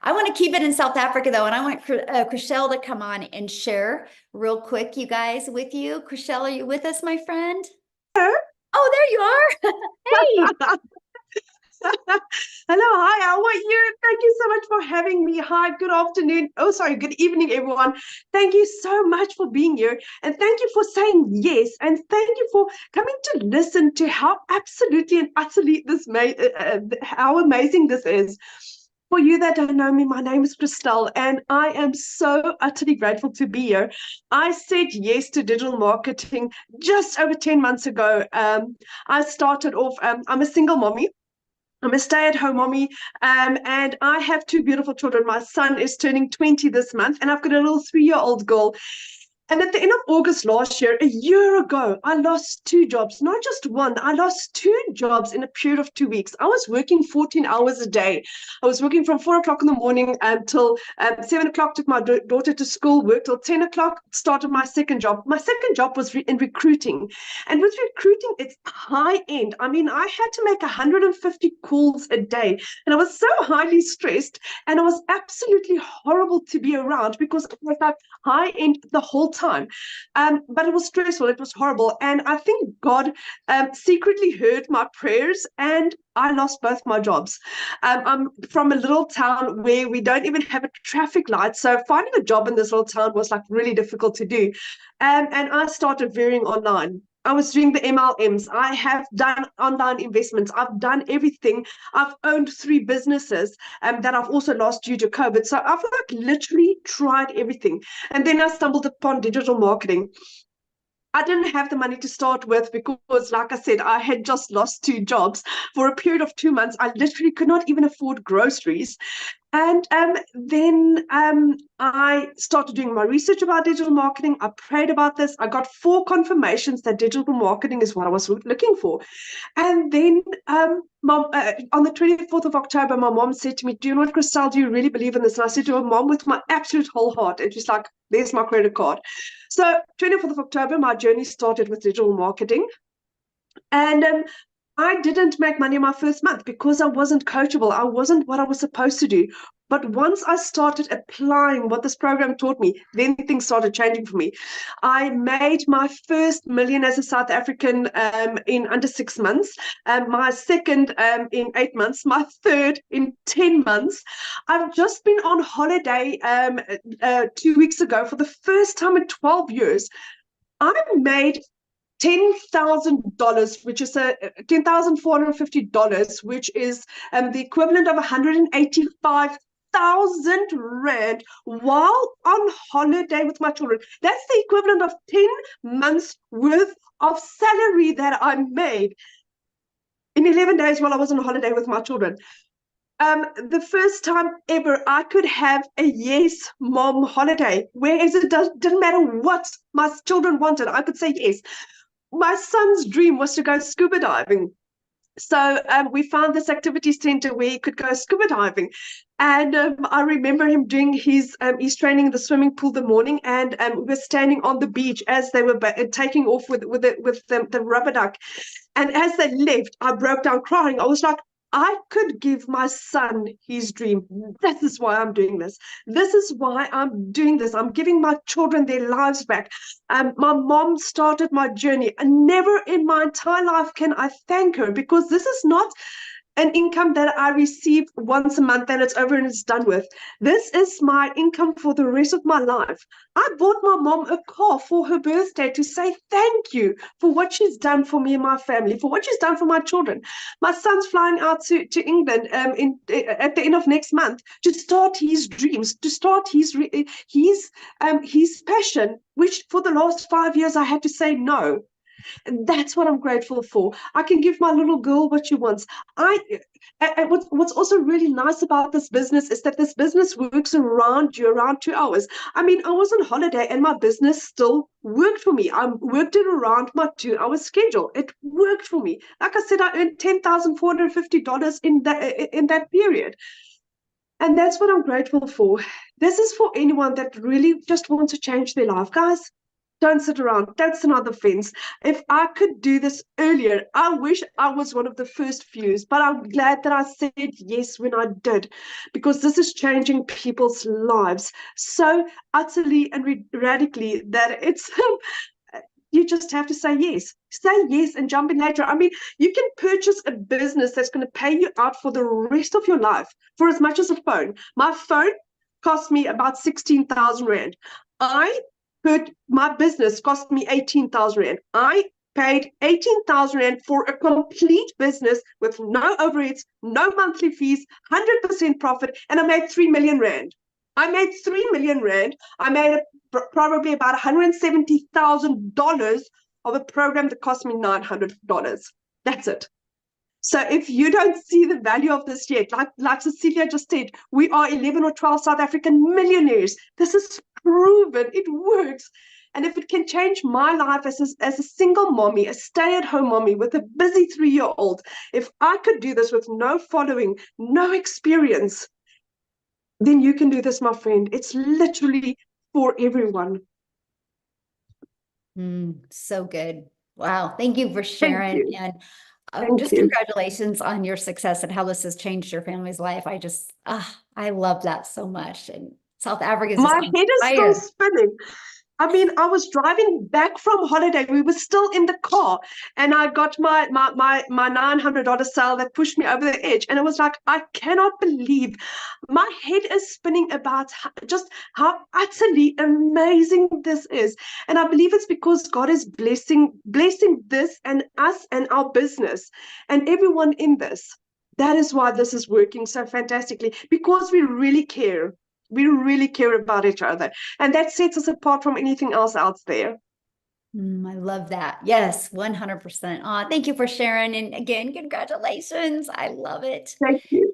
I want to keep it in South Africa though, and I want Cristelle to come on and share real quick, you guys, with you. Cristelle, are you with us, my friend? Hello. Oh, there you are. Hey. Hello, hi, how are you? Thank you so much for having me. Hi, good afternoon. Oh, sorry, good evening, everyone. Thank you so much for being here. And thank you for saying yes. And thank you for coming to listen to how absolutely and utterly how amazing this is. For you that don't know me, my name is Cristelle, and I am so utterly grateful to be here. I said yes to digital marketing just over 10 months ago. I started off, I'm a single mommy. I'm a stay-at-home mommy, and I have two beautiful children. My son is turning 20 this month, and I've got a little 3-year-old girl. And at the end of August last year, a year ago, I lost two jobs, not just one. I lost two jobs in a period of 2 weeks. I was working 14 hours a day. I was working from 4 o'clock in the morning until 7 o'clock, took my daughter to school, worked till 10 o'clock, started my second job. My second job was in recruiting. And with recruiting, it's high end. I mean, I had to make 150 calls a day. And I was so highly stressed. And it was absolutely horrible to be around because it was like high end the whole time. But it was stressful. It was horrible. And I think God secretly heard my prayers, and I lost both my jobs. I'm from a little town where we don't even have a traffic light. So finding a job in this little town was like really difficult to do. And I started veering online. I was doing the MLMs. I have done online investments. I've done everything. I've owned 3 businesses that I've also lost due to COVID. So I've like literally tried everything. And then I stumbled upon digital marketing. I didn't have the money to start with because, like I said, I had just lost two jobs for a period of 2 months. I literally could not even afford groceries. And then I started doing my research about digital marketing. I prayed about this. I got 4 confirmations that digital marketing is what I was looking for. And then on the 24th of October, my mom said to me, "Do you know what, Cristelle, do you really believe in this?" And I said to her, "Mom, with my absolute whole heart." And she's like, "There's my credit card." So 24th of October, my journey started with digital marketing. And I didn't make money my first month because I wasn't coachable. I wasn't what I was supposed to do. But once I started applying what this program taught me, then things started changing for me. I made my first million as a South African in under 6 months, my second in 8 months, my third in 10 months. I've just been on holiday 2 weeks ago for the first time in 12 years. I made $10,000, which is $10,450, which is the equivalent of 185,000 rand while on holiday with my children. That's the equivalent of 10 months worth of salary that I made in 11 days while I was on holiday with my children. The first time ever I could have a yes mom holiday, whereas it didn't matter what my children wanted, I could say yes. My son's dream was to go scuba diving. So we found this activity center where he could go scuba diving. And I remember him doing his training in the swimming pool the morning, and we were standing on the beach as they were taking off with the rubber duck. And as they left, I broke down crying. I was like, I could give my son his dream. This is why I'm doing this. This is why I'm doing this. I'm giving my children their lives back. My mom started my journey, and never in my entire life can I thank her, because this is not an income that I receive once a month and it's over and it's done with. This is my income for the rest of my life. I bought my mom a car for her birthday to say thank you for what she's done for me and my family, for what she's done for my children. My son's flying out to England at the end of next month to start his dreams, to start his passion, which for the last 5 years I had to say no. And that's what I'm grateful for. I can give my little girl what she wants. What's also really nice about this business is that this business works around you, around 2 hours. I mean, I was on holiday and my business still worked for me. I worked it around my 2 hour schedule. It worked for me. Like I said, I earned $10,450 in that period. And that's what I'm grateful for. This is for anyone that really just wants to change their life. Guys, Don't sit around. That's another fence. If I could do this earlier, I wish I was one of the first few, but I'm glad that I said yes when I did, because this is changing people's lives so utterly and radically that it's you just have to say yes. Say yes and jump in later. I mean, you can purchase a business that's going to pay you out for the rest of your life for as much as a phone. My phone cost me about 16,000 Rand. I heard my business cost me 18,000 Rand. I paid 18,000 Rand for a complete business with no overheads, no monthly fees, 100% profit, and I made 3 million Rand. I made 3 million Rand. I made probably about $170,000 of a program that cost me $900. That's it. So if you don't see the value of this yet, like Cecilia just said, we are 11 or 12 South African millionaires. This is proven. It works. And if it can change my life as a single mommy, a stay-at-home mommy with a busy 3-year-old, if I could do this with no following, no experience, then you can do this, my friend. It's literally for everyone. So good. Wow. Thank you for Thank sharing. you. And Thank just you. congratulations on your success and how this has changed your family's life. I love that so much. And South Africa is just My on head is still fire. spinning. I mean, I was driving back from holiday. We were still in the car, and I got my $900 sale that pushed me over the edge. And it was like, I cannot believe my head is spinning about just how utterly amazing this is. And I believe it's because God is blessing this and us and our business and everyone in this. That is why this is working so fantastically, because we really care. We really care about each other. And that sets us apart from anything else out there. I love that. Yes, 100%. Thank you for sharing. And again, congratulations. I love it. Thank you.